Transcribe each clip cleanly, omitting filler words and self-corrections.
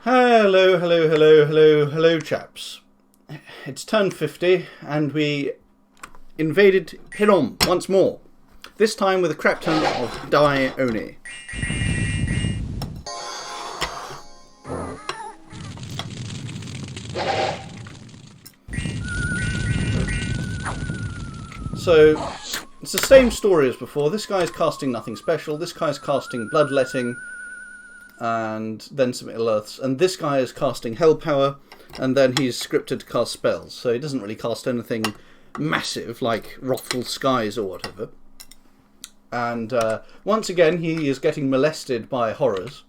Hello, hello, hello, hello, hello, chaps. It's turn 50, and we invaded Hirom once more. This time with a crap ton of Ko-Oni. So, it's the same story as before. This guy's casting nothing special, this guy's casting bloodletting, and then some ill earths, and this guy is casting hell power, and then he's scripted to cast spells, so he doesn't really cast anything massive like wrathful skies or whatever. And once again he is getting molested by horrors,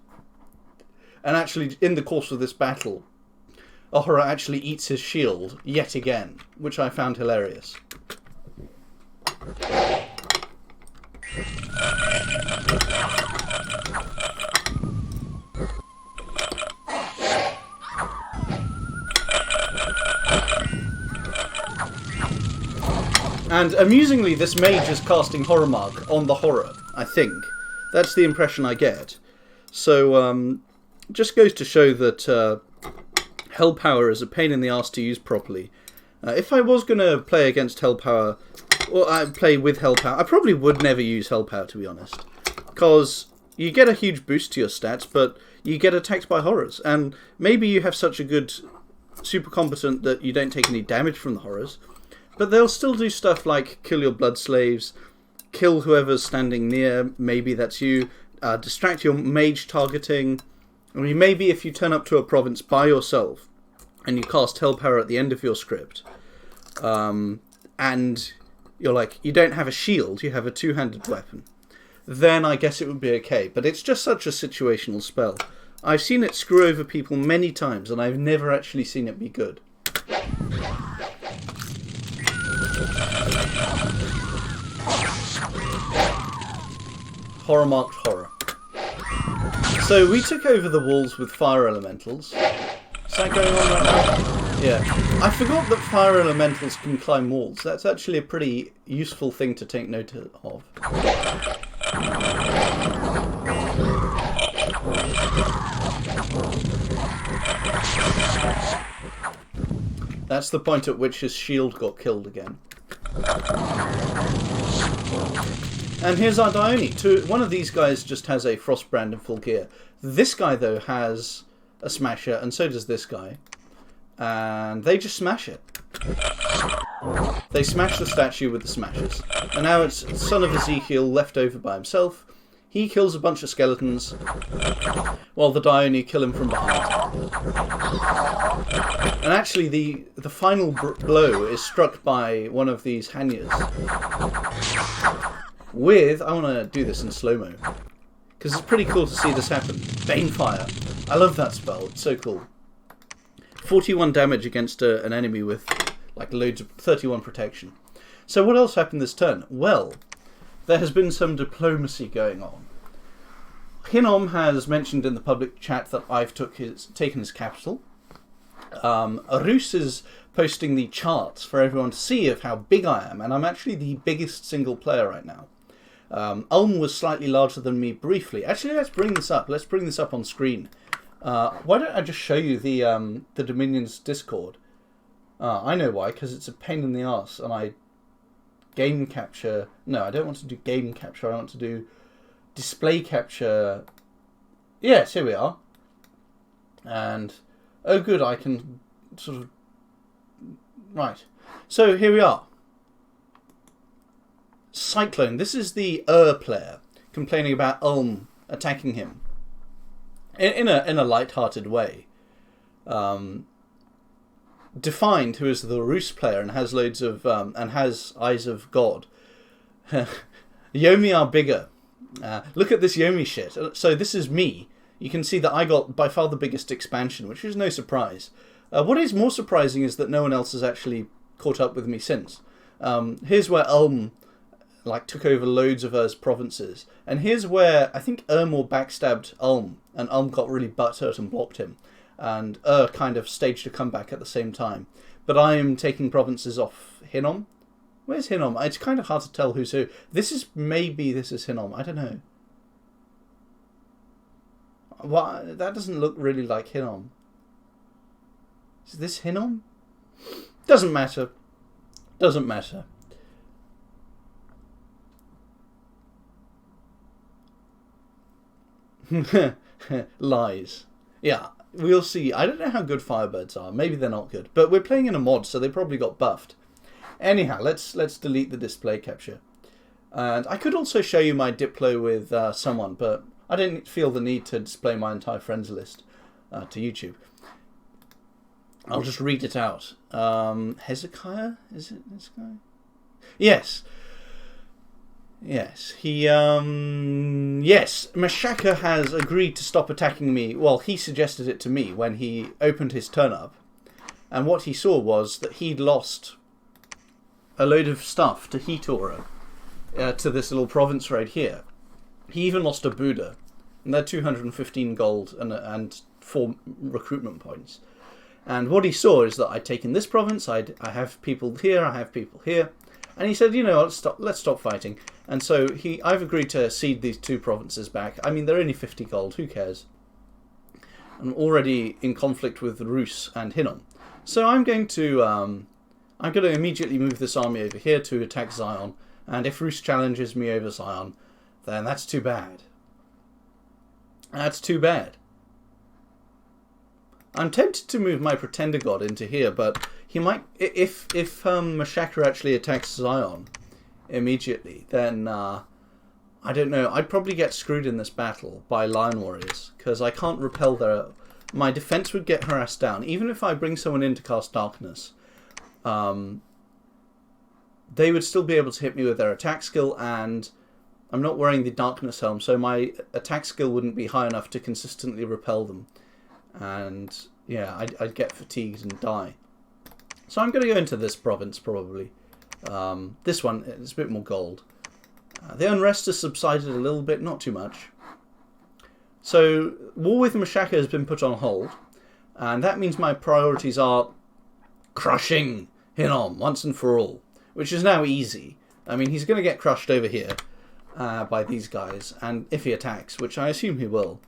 and actually in the course of this battle a horror actually eats his shield yet again, which I found hilarious. And amusingly, this mage is casting Horror Mark on the horror, I think. That's the impression I get. So, just goes to show that Hell Power is a pain in the arse to use properly. If I was going to play against Hell Power, or I play with Hell Power, I probably would never use Hell Power, to be honest. Because you get a huge boost to your stats, but you get attacked by horrors. And maybe you have such a good super competent that you don't take any damage from the horrors. But they'll still do stuff like kill your blood slaves, kill whoever's standing near, maybe that's you, distract your mage targeting. I mean, maybe if you turn up to a province by yourself and you cast Hell Power at the end of your script, and you're like, you don't have a shield, you have a two-handed weapon, then I guess it would be okay. But it's just such a situational spell. I've seen it screw over people many times, and I've never actually seen it be good. Horror marked horror. So we took over the walls with fire elementals. Is that going on right now? Yeah. I forgot that fire elementals can climb walls. That's actually a pretty useful thing to take note of. That's the point at which his shield got killed again. And here's our Ko-Oni. One of these guys just has a Frostbrand in full gear. This guy, though, has a Smasher, and so does this guy. And they just smash it. They smash the statue with the Smashers. And now it's Son of Ezekiel left over by himself. He kills a bunch of skeletons, while the Ko-Oni kill him from behind. And actually, the final blow is struck by one of these Hanyas. With, I want to do this in slow-mo, because it's pretty cool to see this happen. Banefire. I love that spell. It's so cool. 41 damage against an enemy with like loads of 31 protection. So what else happened this turn? Well, there has been some diplomacy going on. Hirom has mentioned in the public chat that I've taken his capital. Arus is posting the charts for everyone to see of how big I am, and I'm actually the biggest single player right now. Ulm was slightly larger than me briefly. Actually, let's bring this up. Let's bring this up on screen. Why don't I just show you the Dominion's Discord? I know why, because it's a pain in the arse, and I game capture. No, I don't want to do game capture. I want to do display capture. Yes, here we are. And oh, good, I can sort of. Right. So here we are. Cyclone. This is the player complaining about Ulm attacking him in a light-hearted way. Defined, who is the Rus player and has loads of and has eyes of God. Yomi are bigger. Look at this Yomi shit. So this is me. You can see that I got by far the biggest expansion, which is no surprise. What is more surprising is that no one else has actually caught up with me since. Here's where Ulm took over loads of Ur's provinces. And here's where I think Urmor backstabbed Ulm, and Ulm got really butthurt and blocked him. And kind of staged a comeback at the same time. But I am taking provinces off Hirom. Where's Hirom? It's kind of hard to tell who's who. This is Hirom. I don't know. What? That doesn't look really like Hinnom. Is this Hinnom? Doesn't matter. Doesn't matter. Lies. Yeah, we'll see. I don't know how good Firebirds are. Maybe they're not good. But we're playing in a mod, so they probably got buffed. Anyhow, let's delete the display capture. And I could also show you my Diplo with someone, but I didn't feel the need to display my entire friends list to YouTube. I'll just read it out. Hezekiah? Is it Hezekiah? Yes. Yes. Yes. Mashaka has agreed to stop attacking me. Well, he suggested it to me when he opened his turn-up. And what he saw was that he'd lost a load of stuff to Heat Aura, to this little province right here. He even lost a Buddha. And they're 215 gold and 4 recruitment points. And what he saw is that I'd taken this province, I have people here, I have people here. And he said, you know, let's stop fighting. And so I've agreed to cede these 2 provinces back. I mean, they're only 50 gold, who cares? I'm already in conflict with Rus and Hinnom. So I'm going to immediately move this army over here to attack Zion. And if Rus challenges me over Zion, then that's too bad. That's too bad. I'm tempted to move my Pretender God into here, but he might... If Mashaka actually attacks Zion immediately, then... I don't know. I'd probably get screwed in this battle by Lion Warriors, because I can't repel their... My defense would get harassed down. Even if I bring someone in to cast Darkness, they would still be able to hit me with their attack skill, and I'm not wearing the Darkness Helm, so my attack skill wouldn't be high enough to consistently repel them. And yeah, I'd get fatigued and die. So I'm going to go into this province probably. This one, it's a bit more gold. The unrest has subsided a little bit, not too much. So war with Mashaka has been put on hold, and that means my priorities are crushing Hinnom once and for all, which is now easy. I mean, he's going to get crushed over here by these guys, and if he attacks, which I assume he will.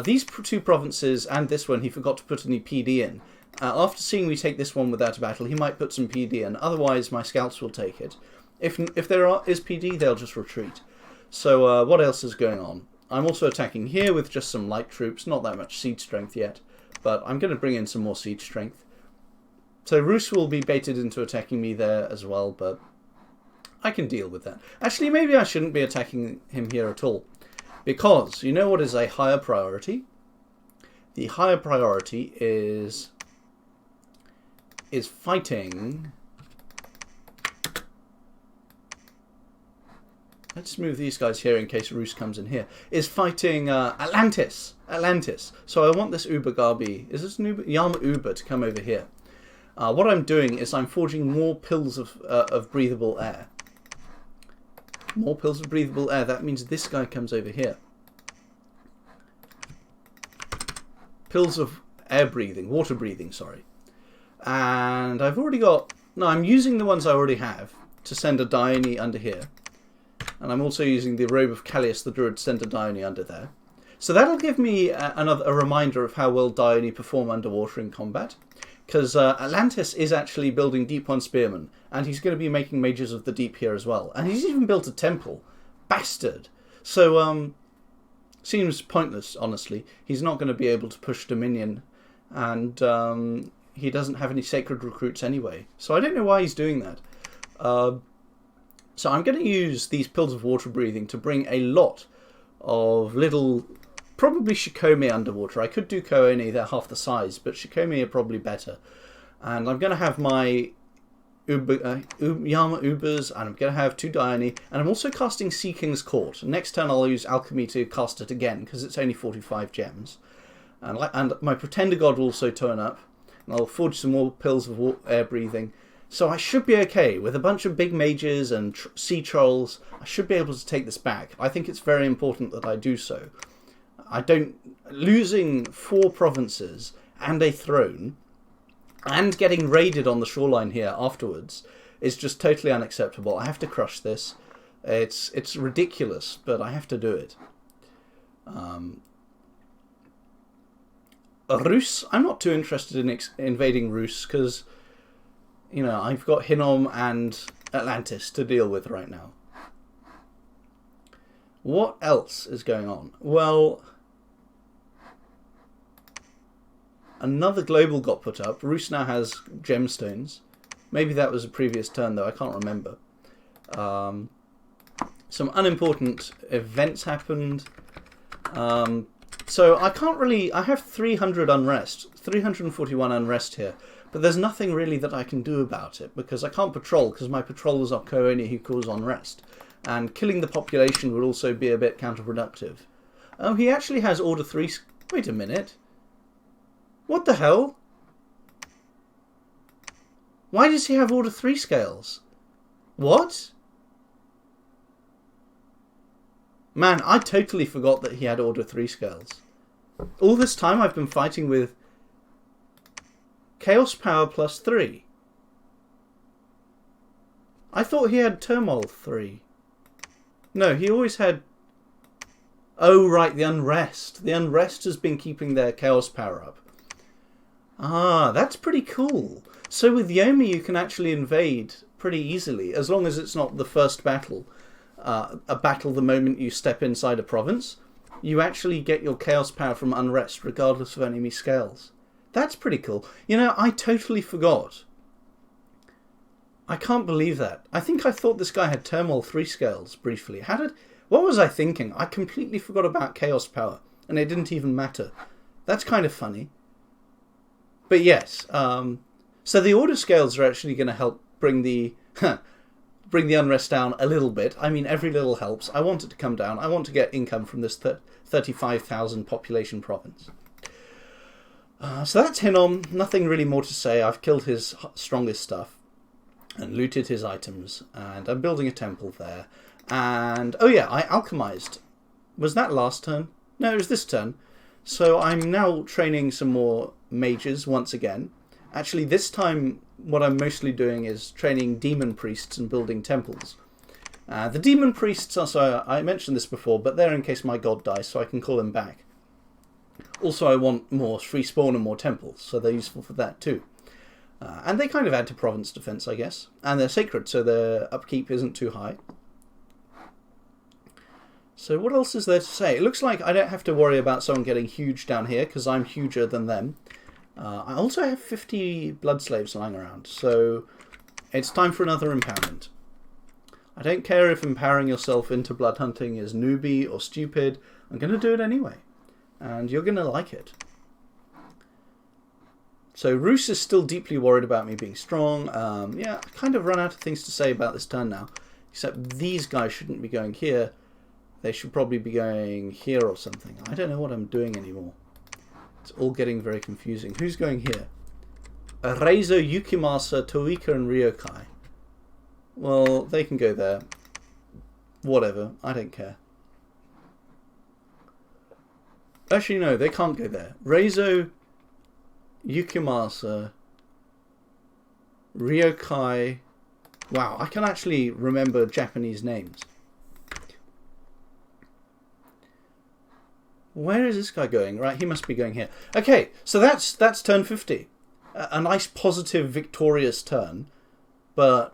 These 2 provinces and this one, he forgot to put any PD in. After seeing me take this one without a battle, he might put some PD in. Otherwise, my scouts will take it. If there is PD, they'll just retreat. So what else is going on? I'm also attacking here with just some light troops. Not that much siege strength yet, but I'm going to bring in some more siege strength. So Rus will be baited into attacking me there as well, but I can deal with that. Actually, maybe I shouldn't be attacking him here at all. Because, you know what is a higher priority? The higher priority is fighting... Let's move these guys here in case Rus comes in here. Is fighting Atlantis. Atlantis. So I want this Uber Gabi... Is this an Uber? Yama Uber to come over here. What I'm doing is I'm forging more pills of breathable air. More pills of breathable air. That means this guy comes over here. Pills of air breathing, water breathing, sorry. And I've already got... No, I'm using the ones I already have to send a Dione under here. And I'm also using the Robe of Callias the Druid to send a Dione under there. So that'll give me a reminder of how well Dione perform underwater in combat. Because Atlantis is actually building Deep One Spearmen, and he's going to be making Mages of the Deep here as well. And he's even built a temple. Bastard. So, seems pointless, honestly. He's not going to be able to push Dominion, and he doesn't have any sacred recruits anyway. So I don't know why he's doing that. So I'm going to use these pills of water breathing to bring a lot of little... Probably Shikomi underwater. I could do Ko-Oni, they're half the size, but Shikomi are probably better. And I'm going to have my Yama Ubers, and I'm going to have 2 Dione, and I'm also casting Sea King's Court. Next turn I'll use Alchemy to cast it again, because it's only 45 gems. And my Pretender God will also turn up, and I'll forge some more pills of air breathing. So I should be okay. With a bunch of big mages and sea trolls, I should be able to take this back. I think it's very important that I do so. Losing 4 provinces and a throne and getting raided on the shoreline here afterwards is just totally unacceptable. I have to crush this. It's ridiculous, but I have to do it. Rus, I'm not too interested in invading Rus because, you know, I've got Hinnom and Atlantis to deal with right now. What else is going on? Well, another global got put up. Rus now has gemstones. Maybe that was a previous turn, though. I can't remember. Some unimportant events happened. So I can't really... I have 300 unrest. 341 unrest here. But there's nothing really that I can do about it, because I can't patrol, because my patrollers are Ko-Oni who cause unrest. And killing the population would also be a bit counterproductive. Oh, he actually has Order 3... Wait a minute. What the hell? Why does he have Order 3 scales? What? Man, I totally forgot that he had Order 3 scales. All this time I've been fighting with Chaos Power plus 3. I thought he had Turmoil 3. No, he always had... Oh, right, the Unrest. The Unrest has been keeping their Chaos Power up. Ah, that's pretty cool. So with Yomi you can actually invade pretty easily, as long as it's not the first battle. A battle the moment you step inside a province. You actually get your Chaos Power from Unrest, regardless of enemy scales. That's pretty cool. You know, I totally forgot. I can't believe that. I think I thought this guy had Turmoil 3 scales, briefly. What was I thinking? I completely forgot about Chaos Power, and it didn't even matter. That's kind of funny. But yes, so the order scales are actually going to help bring the unrest down a little bit. I mean, every little helps. I want it to come down. I want to get income from this 35,000 population province. So that's Hinnom. Nothing really more to say. I've killed his strongest stuff and looted his items, and I'm building a temple there. And, oh yeah, I alchemized. Was that last turn? No, it was this turn. So I'm now training some more mages once again. Actually, this time what I'm mostly doing is training demon priests and building temples. The demon priests are, so I mentioned this before, but they're in case my god dies, so I can call him back. Also, I want more free spawn and more temples, so they're useful for that too. And they kind of add to province defense, I guess. And they're sacred, so their upkeep isn't too high. So what else is there to say? It looks like I don't have to worry about someone getting huge down here, because I'm huger than them. I also have 50 blood slaves lying around, so it's time for another empowerment. I don't care if empowering yourself into blood hunting is newbie or stupid. I'm going to do it anyway, and you're going to like it. So Rus is still deeply worried about me being strong. Yeah, I kind of run out of things to say about this turn now, except these guys shouldn't be going here. They should probably be going here or something. I don't know what I'm doing anymore. It's all getting very confusing. Who's going here? Reizo, Yukimasa, Toika, and Ryokai. Well, they can go there. Whatever. I don't care. Actually, no, they can't go there. Reizo, Yukimasa, Ryokai. Wow, I can actually remember Japanese names. Where is this guy going? Right, he must be going here. Okay, so that's turn 50. A nice, positive, victorious turn. But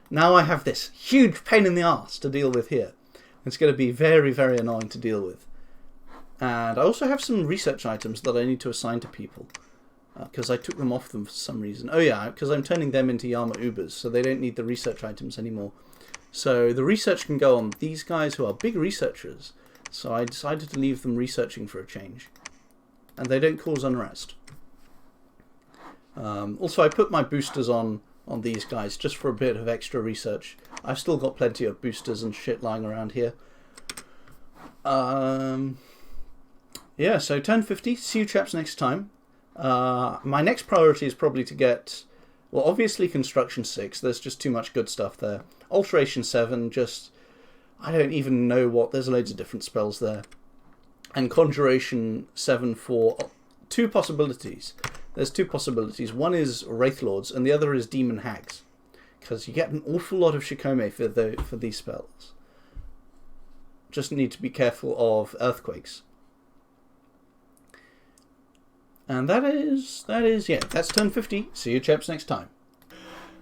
now I have this huge pain in the arse to deal with here. It's going to be very, very annoying to deal with. And I also have some research items that I need to assign to people. Because I took them off them for some reason. Oh yeah, because I'm turning them into Yama Ubers, so they don't need the research items anymore. So the research can go on these guys who are big researchers. So I decided to leave them researching for a change. And they don't cause unrest. Also, I put my boosters on these guys just for a bit of extra research. I've still got plenty of boosters and shit lying around here. Yeah, so turn 50. See you chaps next time. My next priority is probably to get... Well, obviously Construction 6. There's just too much good stuff there. Alteration 7, just... I don't even know what... There's loads of different spells there. And Conjuration 7 for 2 possibilities. There's 2 possibilities. One is Wraith Lords, and the other is Demon Hags. Because you get an awful lot of Shikome for these spells. Just need to be careful of Earthquakes. And yeah, that's turn 50. See you chaps next time.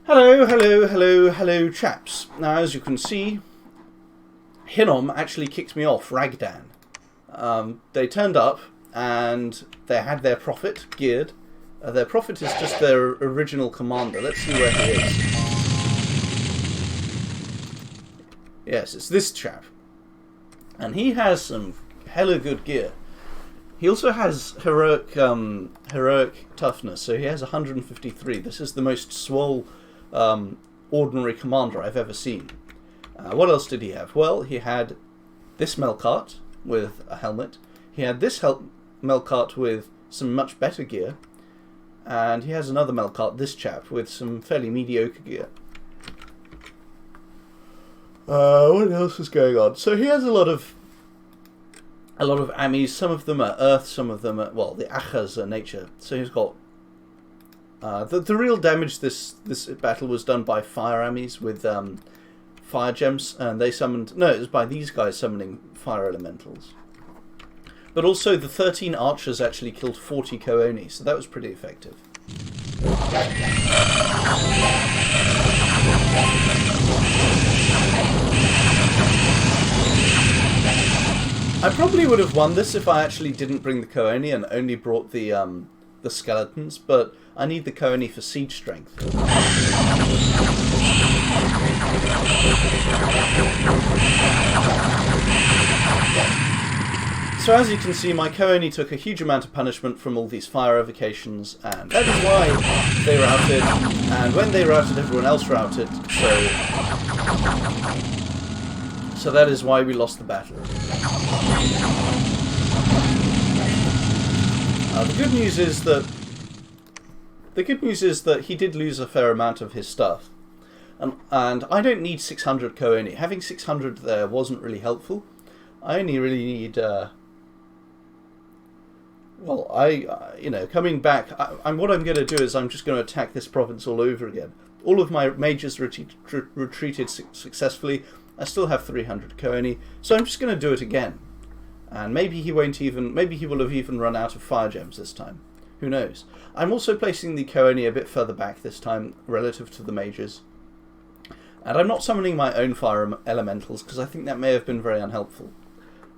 Hello, chaps. Now, as you can see, Hinnom actually kicked me off Ragdan. They turned up, and they had their prophet geared. Their prophet is just their original commander. Let's see where he is. Yes, it's this chap. And he has some hella good gear. He also has heroic toughness, so he has 153. This is the most swole ordinary commander I've ever seen. What else did he have? Well, he had this Melkart with a helmet. He had this Melkart with some much better gear. And he has another Melkart, this chap, with some fairly mediocre gear. What else is going on? So he has a lot of Amis. Some of them are earth, some of them are, well, the Achas are nature. So he's got the real damage this battle was done by fire Amis with fire gems, and they summoned, no, it was by these guys summoning fire elementals. But also the 13 archers actually killed 40 Ko-Oni, so that was pretty effective. I probably would have won this if I actually didn't bring the Ko-Oni and only brought the skeletons, but I need the Ko-Oni for siege strength. So as you can see, my Ko-Oni took a huge amount of punishment from all these fire evocations, and that is why they routed, and when they routed, everyone else routed, so that is why we lost the battle. The good news is that he did lose a fair amount of his stuff, and I don't need 600 Ko-Oni. Having 600 there wasn't really helpful. I only really need. Coming back, what I'm going to do is I'm just going to attack this province all over again. All of my mages retreated successfully. I still have 300 Ko-Oni, so I'm just going to do it again. And maybe he will have even run out of fire gems this time. Who knows? I'm also placing the Ko-Oni a bit further back this time, relative to the mages. And I'm not summoning my own fire elementals, because I think that may have been very unhelpful.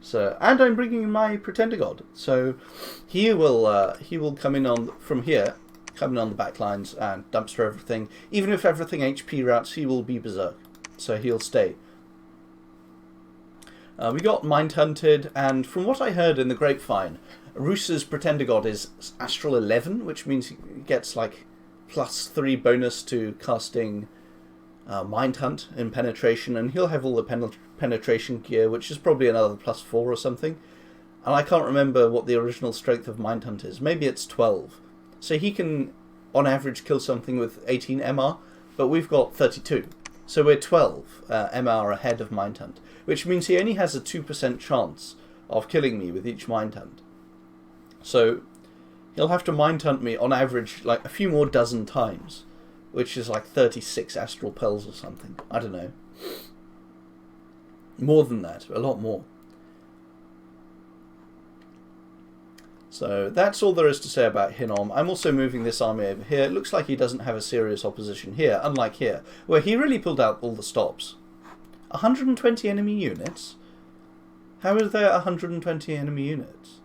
So, and I'm bringing in my Pretender God, so he will come in from here, come in on the back lines and dumpster everything. Even if everything HP routes, he will be berserk, so he'll stay. We got mind hunted, and from what I heard in the grapevine, Rusa's Pretender God is Astral 11, which means he gets like +3 bonus to casting Mind Hunt in penetration, and he'll have all the penetration gear, which is probably another +4 or something. And I can't remember what the original strength of Mind Hunt is. Maybe it's 12. So he can, on average, kill something with 18 MR, but we've got 32. So we're 12 MR ahead of Mind Hunt, which means he only has a 2% chance of killing me with each Mind Hunt. So he'll have to Mind Hunt me on average like a few more dozen times, which is like 36 Astral Pearls or something. I don't know. More than that, a lot more. So that's all there is to say about Hinnom. I'm also moving this army over here. It looks like he doesn't have a serious opposition here, unlike here, where he really pulled out all the stops. 120 enemy units? How is there 120 enemy units?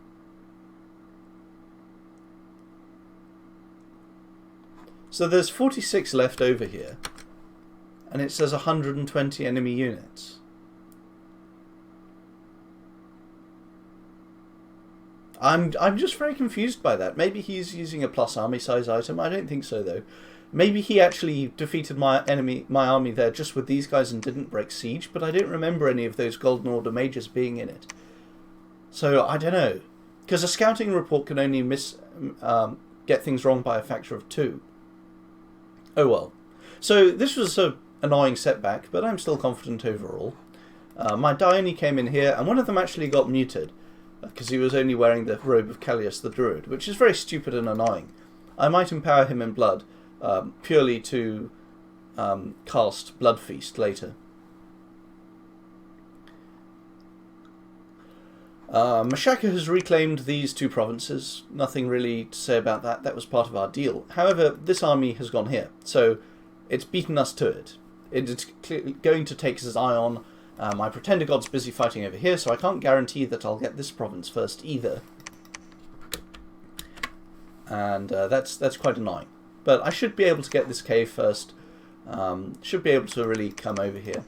So there's 46 left over here, and it says 120 enemy units. I'm just very confused by that. Maybe he's using a plus army size item. I don't think so though. Maybe he actually defeated my army there just with these guys and didn't break siege, but I don't remember any of those Golden Order mages being in it. So I don't know, because a scouting report can only get things wrong by a factor of 2. Oh well. So this was an annoying setback, but I'm still confident overall. My Dione came in here, and one of them actually got muted, because he was only wearing the robe of Callius the Druid, which is very stupid and annoying. I might empower him in blood, purely to cast Blood Feast later. Mashaka has reclaimed these 2 provinces. Nothing really to say about that. That was part of our deal. However, this army has gone here, so it's beaten us to it. It is going to take Zion. My pretender god's busy fighting over here, so I can't guarantee that I'll get this province first either. And that's quite annoying. But I should be able to get this cave first. Should be able to really come over here.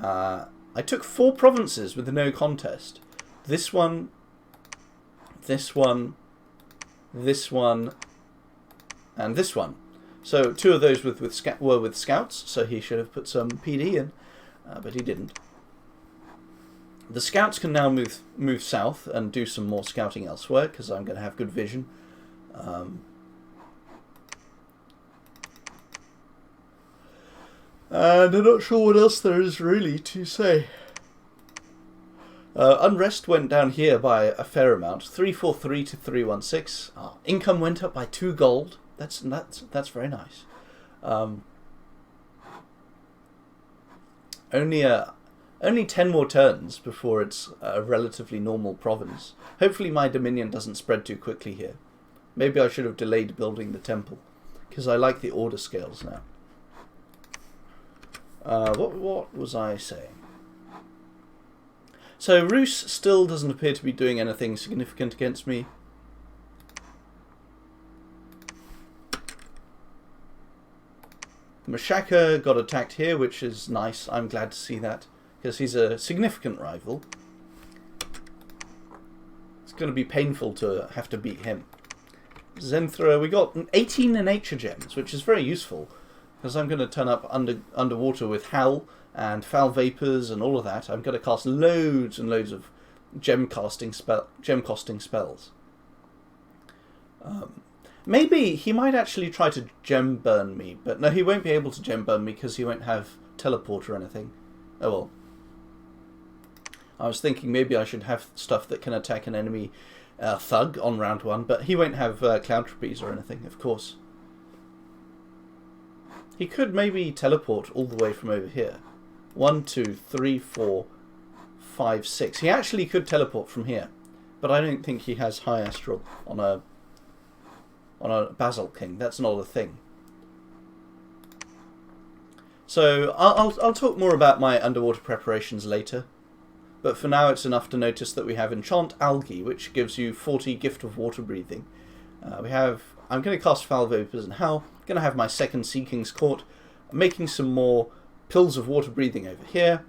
I took 4 provinces with no contest. This one, this one, this one, and this one. So 2 of those were with scouts, so he should have put some PD in, but he didn't. The scouts can now move south and do some more scouting elsewhere, because I'm going to have good vision. And I'm not sure what else there is really to say. Unrest went down here by a fair amount, 343 to 316. Income went up by 2 gold. That's very nice. Only 10 more turns before it's a relatively normal province. Hopefully my dominion doesn't spread too quickly here. Maybe I should have delayed building the temple, because I like the order scales now. What was I saying? So Rus still doesn't appear to be doing anything significant against me. Mashaka got attacked here, which is nice. I'm glad to see that, because he's a significant rival. It's going to be painful to have to beat him. Zenthra, we got 18 nature gems, which is very useful, because I'm going to turn up underwater with Howl and foul vapors and all of that. I'm going to cast loads and loads of gem costing spells. Maybe he might actually try to gem burn me, but no, he won't be able to gem burn me because he won't have teleport or anything. Oh well. I was thinking maybe I should have stuff that can attack an enemy thug on round 1, but he won't have cloud trapeze or anything, of course. He could maybe teleport all the way from over here. 1, 2, 3, 4, 5, 6. He actually could teleport from here, but I don't think he has high astral on a Basalt King. That's not a thing. So I'll talk more about my underwater preparations later, but for now it's enough to notice that we have Enchant Algae, which gives you 40 Gift of Water Breathing. I'm going to cast Foul Vapors and Howl. I'm going to have my second Sea King's Court, making some more Pills of Water Breathing over here.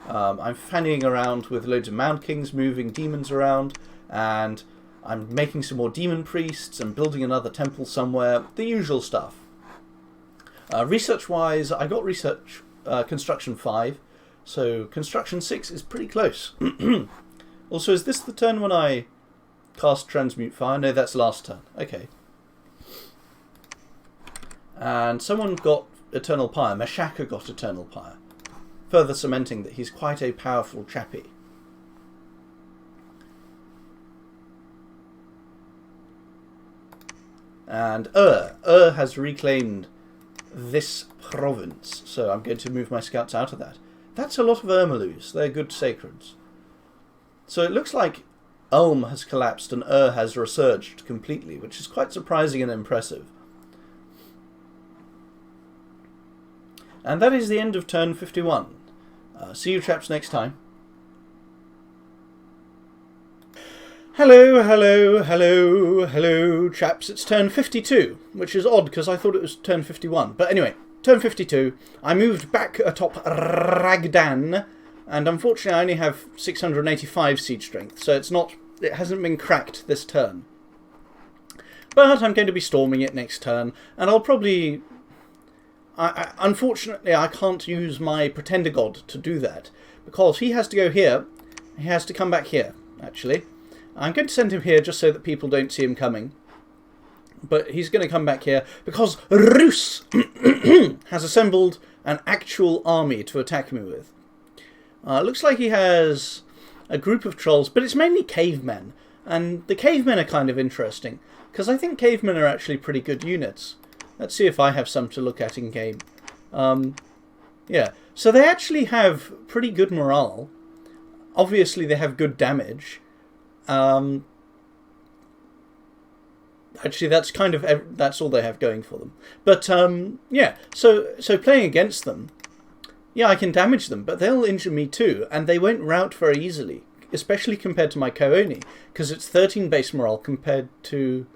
I'm fannying around with loads of Mound Kings, moving demons around, and I'm making some more Demon Priests and building another temple somewhere. The usual stuff. Research-wise, I got Research Construction 5, so Construction 6 is pretty close. Also, is this the turn when I cast Transmute Fire? No, that's last turn. Okay. And someone got Eternal Pyre. Mashaka got Eternal Pyre, further cementing that he's quite a powerful chappie. And has reclaimed this province, so I'm going to move my scouts out of that. That's a lot of Urmalus. They're good sacreds. So it looks like Ulm has collapsed and has resurged completely, which is quite surprising and impressive. And that is the end of turn 51. See you chaps next time. Hello, hello, hello, hello, chaps. It's turn 52, which is odd because I thought it was turn 51. But anyway, turn 52. I moved back atop Ragdan, and unfortunately I only have 685 siege strength, so it hasn't been cracked this turn. But I'm going to be storming it next turn, and I'll probably... unfortunately, I can't use my Pretender God to do that, because he has to go here. He has to come back here, actually. I'm going to send him here just so that people don't see him coming. But he's going to come back here because Rus has assembled an actual army to attack me with. Looks like he has a group of trolls, but it's mainly cavemen. And the cavemen are kind of interesting, because I think cavemen are actually pretty good units. Let's see if I have some to look at in game. Yeah, so they actually have pretty good morale. Obviously, they have good damage. Actually, that's kind of that's all they have going for them. But yeah, so playing against them, yeah, I can damage them, but they'll injure me too, and they won't rout very easily, especially compared to my Ko-Oni, because it's 13 base morale compared to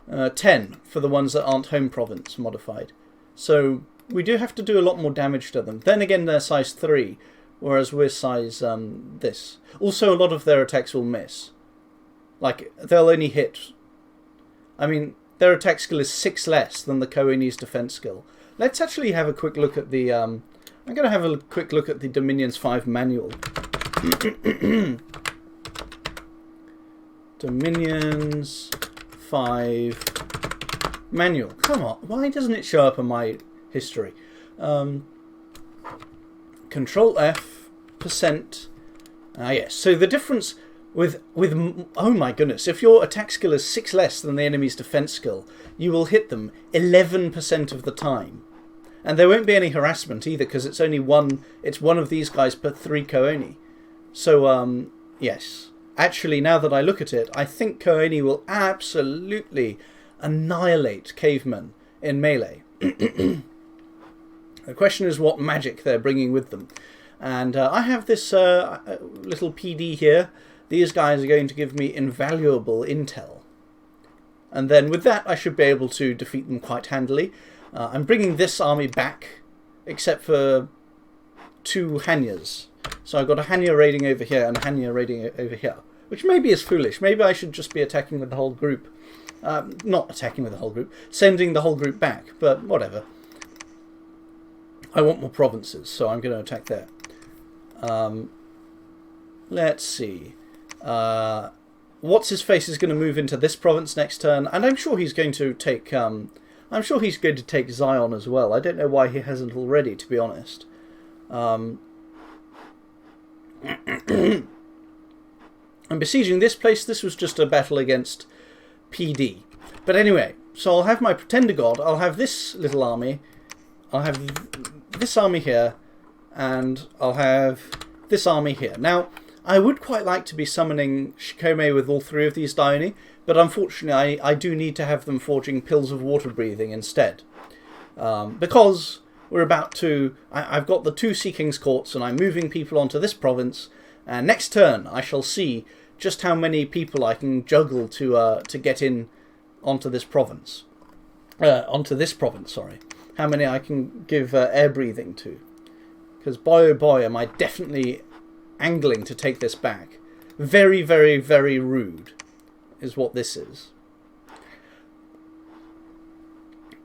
10 for the ones that aren't home province modified. So we do have to do a lot more damage to them. Then again, they're size 3, whereas we're size this. Also, a lot of their attacks will miss. Like, they'll only hit... I mean, their attack skill is 6 less than the Ko-Oni's defense skill. Let's actually have a quick look at the... I'm going to have a quick look at the Dominions 5 manual. Dominions 5 manual. Come on, why doesn't it show up on my history? Control F, %. Yes, so the difference... With oh my goodness, if your attack skill is 6 less than the enemy's defense skill, you will hit them 11% of the time. And there won't be any harassment either, because it's only one of these guys per 3 Ko-Oni. So, yes. Actually, now that I look at it, I think Ko-Oni will absolutely annihilate cavemen in melee. The question is what magic they're bringing with them. And I have this little PD here. These guys are going to give me invaluable intel. And then with that, I should be able to defeat them quite handily. I'm bringing this army back, except for 2 Hanyas. So I've got a Hanya raiding over here and a Hanya raiding over here, which maybe is foolish. Maybe I should just be attacking with the whole group. Not attacking with the whole group, sending the whole group back, but whatever. I want more provinces, so I'm going to attack there. Let's see. What's-his-face is going to move into this province next turn, and I'm sure he's going to take... I'm sure he's going to take Zion as well. I don't know why he hasn't already, to be honest. I'm besieging this place. This was just a battle against PD. But anyway, so I'll have my Pretender God. I'll have this little army. I'll have this army here. And I'll have this army here. Now, I would quite like to be summoning Shikome with all 3 of these Dione, but unfortunately I do need to have them forging pills of water breathing instead. Because we're about to... I've got the 2 Sea King's Courts, and I'm moving people onto this province, and next turn I shall see just how many people I can juggle to get in onto this province. Sorry. How many I can give air breathing to. Because boy oh boy am I definitely angling to take this back. Very, very, very rude is what this is.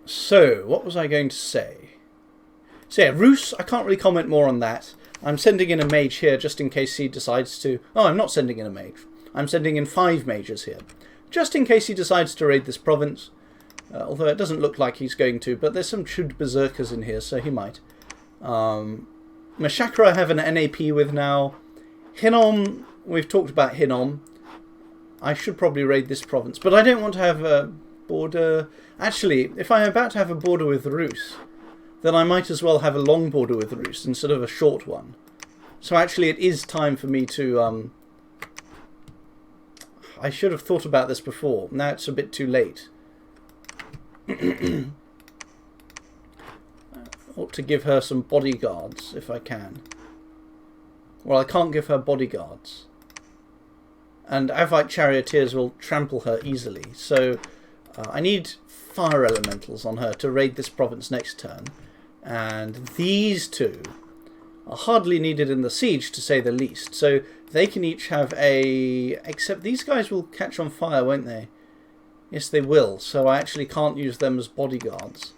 So, what was I going to say? So yeah, Roos, I can't really comment more on that. I'm sending in a mage here just in case he decides to... Oh, I'm not sending in a mage. I'm sending in 5 mages here. Just in case he decides to raid this province. Although it doesn't look like he's going to, but there's some Chud Berserkers in here, so he might. Mashakra I have an NAP with now. Hinnom, we've talked about Hinnom. I should probably raid this province, but I don't want to have a border... Actually, if I'm about to have a border with Rus, then I might as well have a long border with Rus instead of a short one. So actually it is time for me to... I should have thought about this before. Now it's a bit too late. I ought to give her some bodyguards if I can. Well, I can't give her bodyguards. And Avite charioteers will trample her easily. So I need fire elementals on her to raid this province next turn. And these 2 are hardly needed in the siege, to say the least. So they can each have a... Except these guys will catch on fire, won't they? Yes, they will. So I actually can't use them as bodyguards.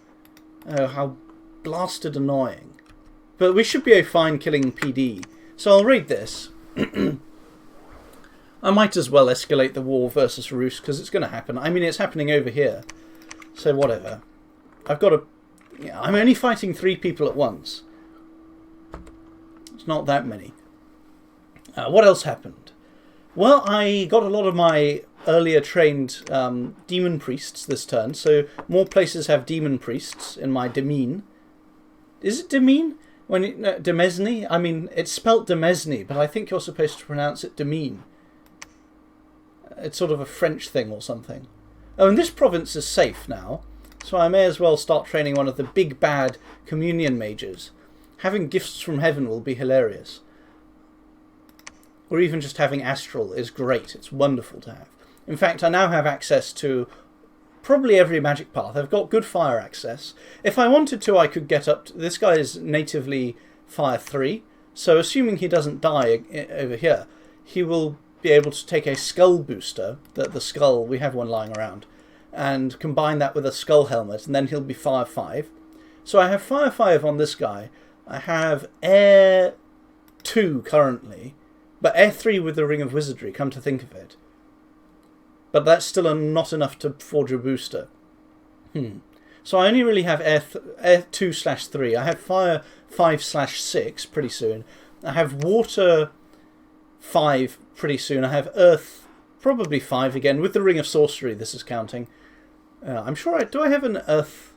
Oh, how blasted annoying. But we should be fine killing PD. So I'll raid this. I might as well escalate the war versus Rus, because it's going to happen. I mean, it's happening over here. So whatever. I've got to... Yeah, I'm only fighting 3 people at once. It's not that many. What else happened? Well, I got a lot of my earlier trained demon priests this turn, so more places have demon priests in my demesne. Is it demesne? No, Demesne? I mean, it's spelt Demesne, but I think you're supposed to pronounce it Demesne. It's sort of a French thing or something. Oh, and this province is safe now, so I may as well start training one of the big bad communion mages. Having gifts from heaven will be hilarious. Or even just having astral is great. It's wonderful to have. In fact, I now have access to probably every magic path. I've got good fire access. If I wanted to, I could get up to... This guy is natively fire 3, so assuming he doesn't die over here, he will be able to take a skull booster, the skull, we have one lying around, and combine that with a skull helmet, and then he'll be fire 5. So I have fire 5 on this guy. I have air 2 currently, but air 3 with the Ring of Wizardry, come to think of it. But that's still not enough to forge a booster. So I only really have air 2/3. I have fire 5/6 pretty soon. I have water 5 pretty soon. I have earth probably 5 again. With the Ring of Sorcery, this is counting. I'm sure do I have an earth...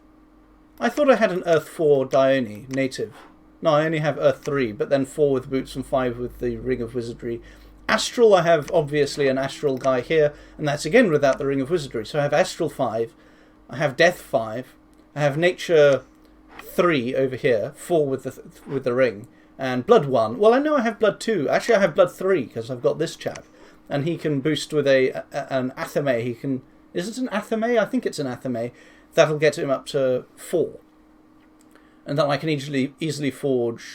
I thought I had an earth 4 Ko-Oni, native. No, I only have earth 3, but then 4 with boots and 5 with the Ring of Wizardry. Astral, I have obviously an astral guy here, and that's again without the Ring of Wizardry. So I have astral 5, I have death 5, I have nature 3 over here, 4 with the ring, and blood 1. Well, I know I have blood 2. Actually, I have blood 3 because I've got this chap, and he can boost with an athame. He can... Is it an athame? I think it's an athame. That'll get him up to 4, and then I can easily forge.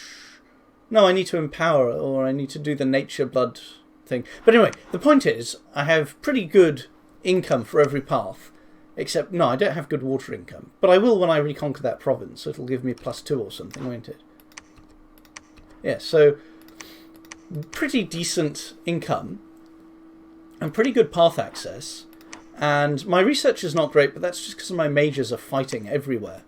No, I need to empower, or I need to do the nature blood thing. But anyway, the point is, I have pretty good income for every path. Except, no, I don't have good water income. But I will when I reconquer that province. It'll give me +2 or something, won't it? Yeah, so pretty decent income. And pretty good path access. And my research is not great, but that's just because my mages are fighting everywhere.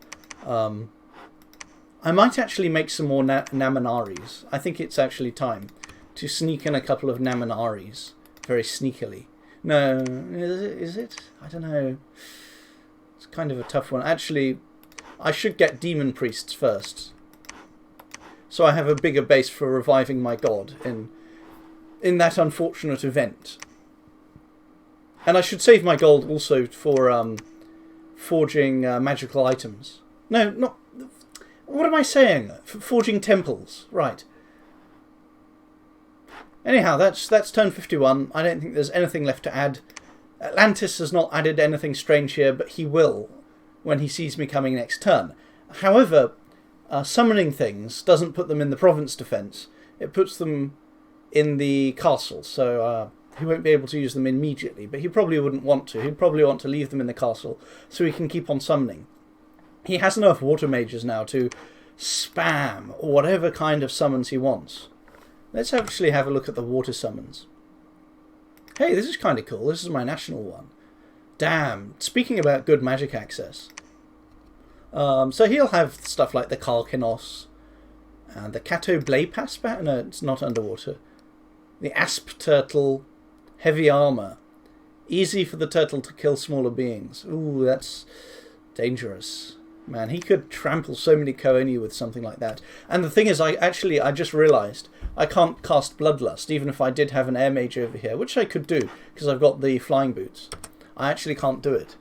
I might actually make some more Naminaris. I think it's actually time to sneak in a couple of Naminaris very sneakily. No, is it? I don't know. It's kind of a tough one. Actually, I should get Demon Priests first, so I have a bigger base for reviving my god in that unfortunate event. And I should save my gold also for forging magical items. No, not... What am I saying? Forging temples. Right. Anyhow, that's turn 51. I don't think there's anything left to add. Atlantis has not added anything strange here, but he will when he sees me coming next turn. However, summoning things doesn't put them in the province defense. It puts them in the castle, so he won't be able to use them immediately, but he probably wouldn't want to. He'd probably want to leave them in the castle so he can keep on summoning. He has enough water mages now to spam whatever kind of summons he wants. Let's actually have a look at the water summons. Hey, this is kind of cool. This is my national one. Damn. Speaking about good magic access. So he'll have stuff like the Karkinos and the Kato Blaypas. No, it's not underwater. The Asp Turtle. Heavy armor. Easy for the turtle to kill smaller beings. Ooh, that's dangerous. Man, he could trample so many Ko-Oni with something like that. And the thing is, I just realised I can't cast Bloodlust, even if I did have an air mage over here, which I could do, because I've got the flying boots. I actually can't do it.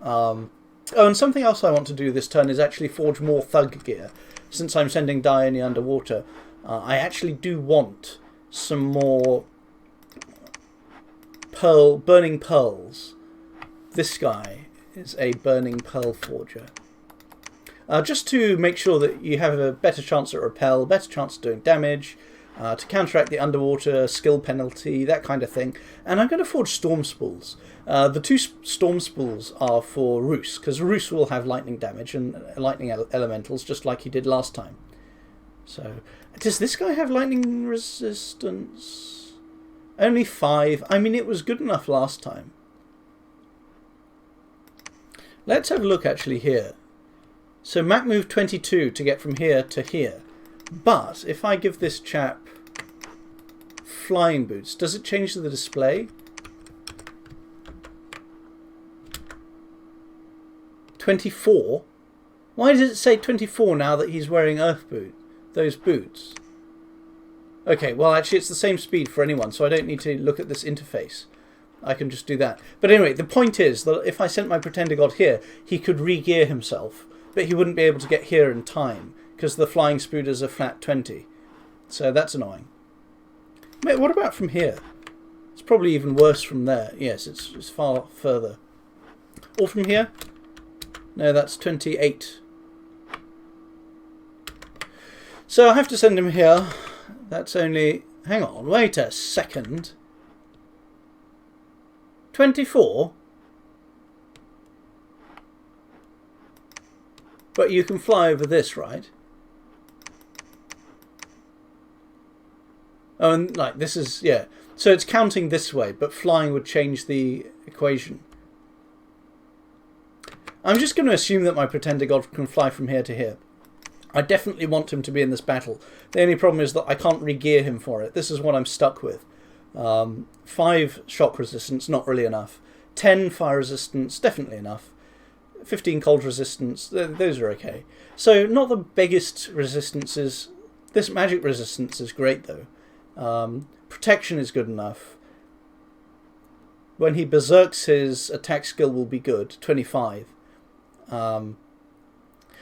Oh, and something else I want to do this turn is actually forge more thug gear. Since I'm sending Ko-Oni underwater, I actually do want some more burning pearls. This guy is a burning pearl forger. Just to make sure that you have a better chance at repel, better chance of doing damage, to counteract the underwater skill penalty, that kind of thing. And I'm going to forge storm spools. The 2 storm spools are for Roos, because Roos will have lightning damage and lightning elementals, just like he did last time. So, does this guy have lightning resistance? Only 5. I mean, it was good enough last time. Let's have a look actually here. So map move 22 to get from here to here. But if I give this chap flying boots, does it change the display? 24? Why does it say 24 now that he's wearing earth boot? those boots. Okay, well actually it's the same speed for anyone, so I don't need to look at this interface. I can just do that. But anyway, the point is that if I sent my Pretender God here, he could re-gear himself, but he wouldn't be able to get here in time, because the flying speed is a flat 20. So that's annoying. Wait, what about from here? It's probably even worse from there. Yes, it's far further. Or from here? No, that's 28. So I have to send him here. That's only... Hang on, wait a second. 24? But you can fly over this, right? Oh, and like this is... Yeah. So it's counting this way, but flying would change the equation. I'm just going to assume that my Pretender God can fly from here to here. I definitely want him to be in this battle. The only problem is that I can't re-gear him for it. This is what I'm stuck with. 5 shock resistance, not really enough. 10 fire resistance, definitely enough. 15 cold resistance, those are okay. So not the biggest resistances. This magic resistance is great though. Protection is good enough. When he berserks, his attack skill will be good, 25.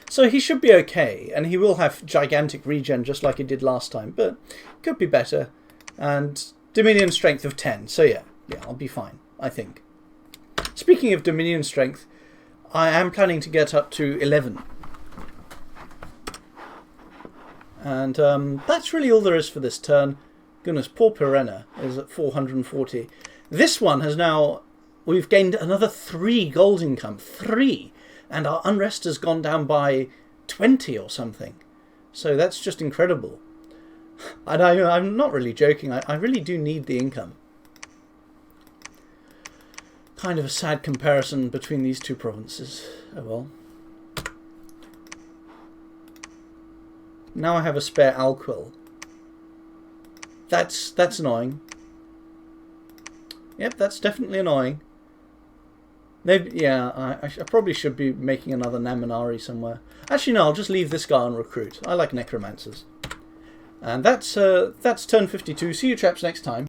So he should be okay, and he will have gigantic regen just like he did last time, but could be better. And Dominion strength of 10, so yeah, I'll be fine, I think. Speaking of Dominion strength, I am planning to get up to 11. And that's really all there is for this turn. Goodness, poor Piranha is at 440. This one has now... We've gained another 3 gold income. 3! And our unrest has gone down by 20 or something. So that's just incredible. And I'm not really joking. I really do need the income. Kind of a sad comparison between these two provinces. Oh well. Now I have a spare Alquill. That's annoying. Yep, that's definitely annoying. Maybe, yeah, I probably should be making another Naminari somewhere. Actually, no, I'll just leave this guy on recruit. I like necromancers. And that's turn 52. See you chaps next time.